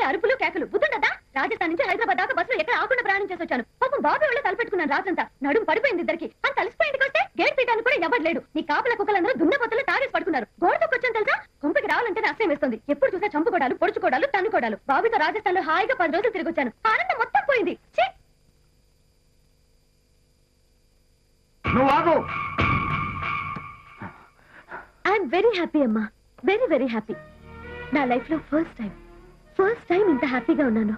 అరుపులు కేకలు బుద్ధుండదా? రాజస్థాన్ నుంచి హైదరాబాద్ దాకా బస్సులో ఎక్కడ ఆకుండా ప్రయాణం చేసి వచ్చాను. పాపం బాబు వాళ్ళు తలపెట్టుకున్నాను రాత్రంతా. నడుము పడిపోయింది ఇద్దరికి. అని తలిసిపోయింది వస్తే గేట్ తీయడానికి కూడా ఎవడలేడు. నీ కాపల కుక్కలందరూ దున్నపోతలు తాగేసి పడుకున్నారు. గోడతో వచ్చాను తెలుసా? కొంపకి రావాలంటే అసహ్యం వేస్తుంది. ఎప్పుడు చూసా చంపుకోడాలు, పొడుచుకోడాలు, తన్నుకోడాలు. బాబుతో రాజస్థాన్ లో హాయిగా 10 రోజులు తిరిగి వచ్చాను. ఆనందం మొత్తం పోయింది. ఐఎమ్ వెరీ హ్యాపీ అమ్మా, వెరీ వెరీ హ్యాపీ. నా లైఫ్ లో ఫస్ట్ టైం ఇంత హ్యాపీగా ఉన్నాను.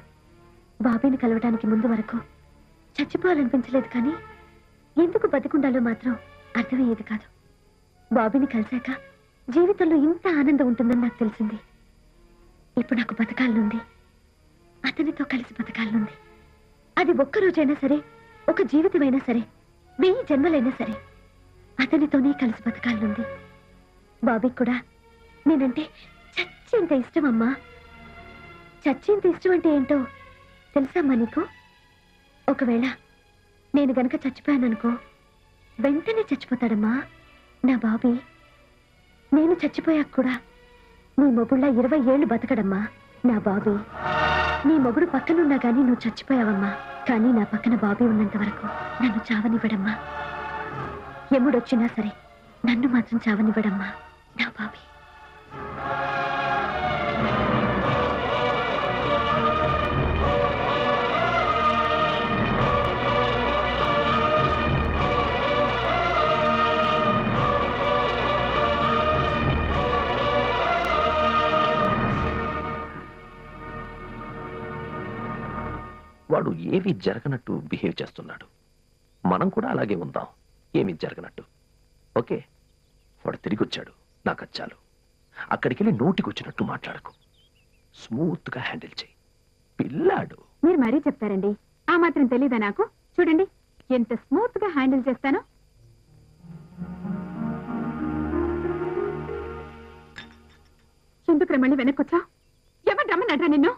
బాబీని కలవడానికి ముందు వరకు చచ్చిపోవాలనిపించలేదు, కానీ ఎందుకు బతికుండాలో మాత్రం అర్థమయ్యేది కాదు. బాబీని కలిశాక జీవితంలో ఇంత ఆనందం ఉంటుందని నాకు తెలిసింది. ఇప్పుడు నాకు బతకాలనుంది, అతనితో కలిసి బతకాలనుంది. అది ఒక్క రోజైనా సరే, ఒక జీవితమైనా సరే, 1000 జన్మలైనా సరే అతనితోనే కలిసి బతకాలనుంది. బాబీకి కూడా నేనంటే చచ్చేంత ఇష్టం అమ్మా. చచ్చేంత ఇష్టం అంటే ఏంటో తెలుసమ్మా నీకు? ఒకవేళ నేను గనక చచ్చిపోయాననుకో, వెంటనే చచ్చిపోతాడమ్మా నా బాబీ. నేను చచ్చిపోయాక కూడా నీ మొగుళ్ళ 20 ఏళ్ళు బతకడమ్మా నా బాబీ. నీ మొగుడు పక్కనున్నా గానీ నువ్వు చచ్చిపోయావమ్మా, కానీ నా పక్కన బాబీ ఉన్నంత వరకు నన్ను చావనివ్వడమ్మా. ఎముడొచ్చినా సరే నన్ను మాత్రం చావనివ్వడమ్మా నా బాబీ. వాడు ఏమీ జరగనట్టు బిహేవ్ చేస్తున్నాడు. మనం కూడా అలాగే ఉందాం, ఏమీ జరగనట్టు. ఓకే, వాడు తిరిగి వచ్చాడు, నాకు చాలు. అక్కడికి వెళ్ళి నోటికొచ్చినట్టు మాట్లాడకు, స్మూత్ గా హ్యాండిల్ చేయి. పిల్లాడు. మీరు మరీ చెప్తారండి, ఆ మాత్రం తెలీదా నాకు? చూడండి ఎంత స్మూత్ గా హ్యాండిల్ చేస్తానో. ఎందుకు మళ్ళీ వెనక్కొచ్చా? ఎవరు రమ్మన్నాడ్రా నిన్ను?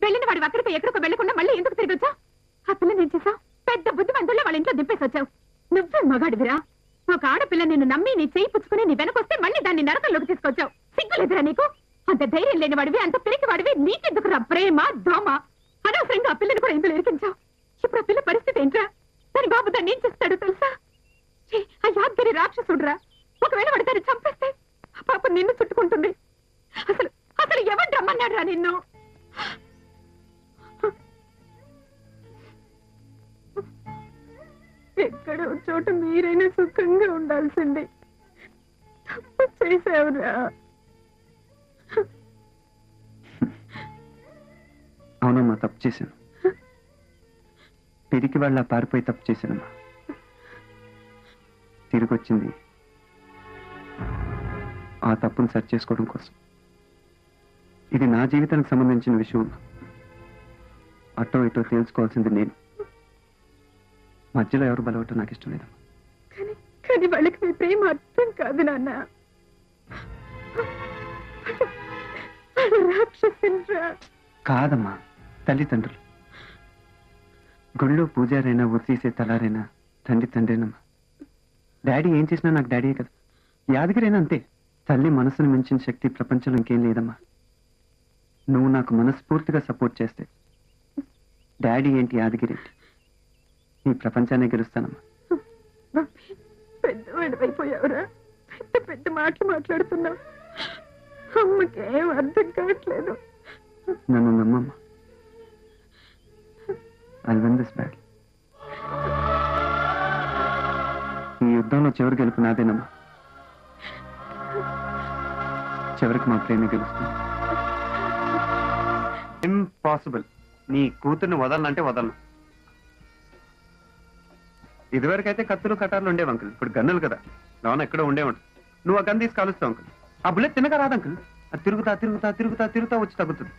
వెళ్ళిన వాడు అక్కడికి ఎక్కడికో వెళ్లకుండా మళ్ళీ ఎందుకు తిరిగి వచ్చా? ఆ పిల్ల నేను చేసావు పెద్ద బుద్ధిమంతుల్లో వాళ్ళ ఇంట్లో దింపేసి వచ్చావు. నువ్వే మగాడివిరా. ఒక ఆడపిల్ల నిన్ను నమ్మి నీ చేయి పుచ్చుకుని నీ వెనకొస్తే మళ్ళీ దాన్ని నరకంలోకి తీసుకొచ్చావు. సిగ్గులేదురా నీకు? అంత ధైర్యం లేని వాడివి, అంత పిరికి వాడివి, నీకెందుకురా ప్రేమ దోమ? అనవసరంగా ఆ పిల్లని కూడా ఇందులో ఇరికించావు. ఇప్పుడు ఆ పిల్ల పరిస్థితి ఏంట్రా? దాని బాబు దాన్ని ఏం చేస్తాడో తెలుసా? ఆ యాద్గిరి రాక్షసుడురా. ఒకవేళ వాడు దాన్ని చంపేస్తే ఆ పాప నిన్ను చుట్టుకుంటుంది. అసలు అసలు ఎవరు రమ్మన్నాడురా నిన్ను? ఎక్కడో చోట మీరైనా సుఖంగా ఉండాల్సింది. తప్పు చేసావురా. అవునమ్మా, తప్పు చేశాను. పిరికి వాళ్ళ పారిపోయి తప్పు చేశానమ్మా. తిరిగి వచ్చింది ఆ తప్పును సరి చేసుకోవడం కోసం. ఇది నా జీవితానికి సంబంధించిన విషయం. అటో ఇటో తేల్చుకోవాల్సింది నేను. మధ్యలో ఎవరు బలవటం నాకు ఇష్టం లేదమ్మా. కానీ వాళ్ళకి మీ ప్రేమ అర్థం కాదు నాన్న. కాదమ్మా, తల్లిదండ్రులు. గుళ్ళో పూజారైనా ఉరితీసే తలారైనా తండ్రేనమ్మా. డాడీ ఏం చేసినా నాకు డాడీయే కదా. యాదగిరైనా అంతే. తల్లి మనసును మించిన శక్తి ప్రపంచంలో ఇంకేం లేదమ్మా. నువ్వు నాకు మనస్ఫూర్తిగా సపోర్ట్ చేస్తే డాడీ ఏంటి, యాదగిరి ఏంటి, నీ ప్రపంచాన్ని గెలుస్తానమ్మా. పెద్దవాడు అయిపోయావురా. పెద్ద పెద్ద మాటలు మాట్లాడుతున్నావు. అమ్మకేం అర్థం కావట్లేదు. నన్ను నమ్మమ్మా. I'll win this battle. ఈ యుద్ధంలో చివరి గెలుపు నాదేనమ్మా. చివరికి మా ప్రేమ గెలుస్తుంది. ఇంపాసిబుల్. నీ కూతుర్ని వదలనంటే వదలను. ఇదివరకైతే కత్తులు కటార్లు ఉండేవి అంకుల్, ఇప్పుడు గన్నులు కదా. లోన ఎక్కడో ఉండే ఉంటుంది. నువ్వు ఆ గన్ తీసి కాలుస్తావు అంకుల్. ఆ బుల్లెట్ తినక రాదు అంకుల్. అది తిరుగుతా తిరుగుతా తిరుగుతా తిరుగుతా వచ్చి తగ్గుతుంది.